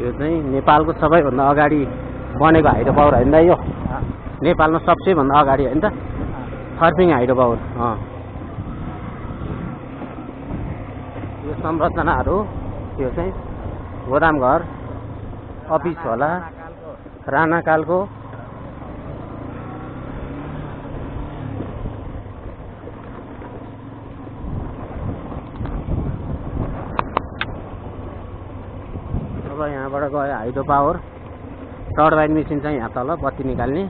यो चाहिँ नेपालको सबैभन्दा अगाडि बनेको हाइड्रो पावर होइन यो नेपालमा सबसे भन्दा अगाडि होइन त थर्पिङ हाइड्रो पावर यो संरचनाहरू यो चाहिँ गोदामघर अफिस होला राणाकालको अब यहाँबाट गयो हाइड्रो पावर टर्बाइन मेसिन चाहिँ यहाँ तल बत्ती निकाल्ने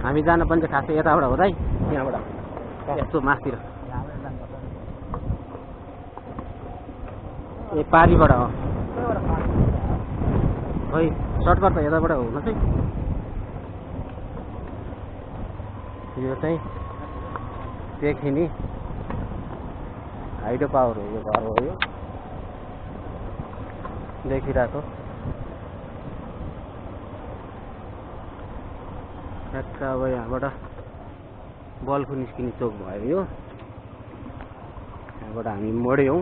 हामी जान पनि खासै यताबाट हुँदै यहाँबाट यस्तो मासतिर ए पारीबाट हो खै सर्टकट त यताबाट हुन चाहिँ यो चाहिँ देखिने हाइड्रो पावर हो यो घर हो यो देखिरहेको ठ्याक्क अब यहाँबाट बल्खु निस्किने चोक भयो यो यहाँबाट हामी मोड्यौँ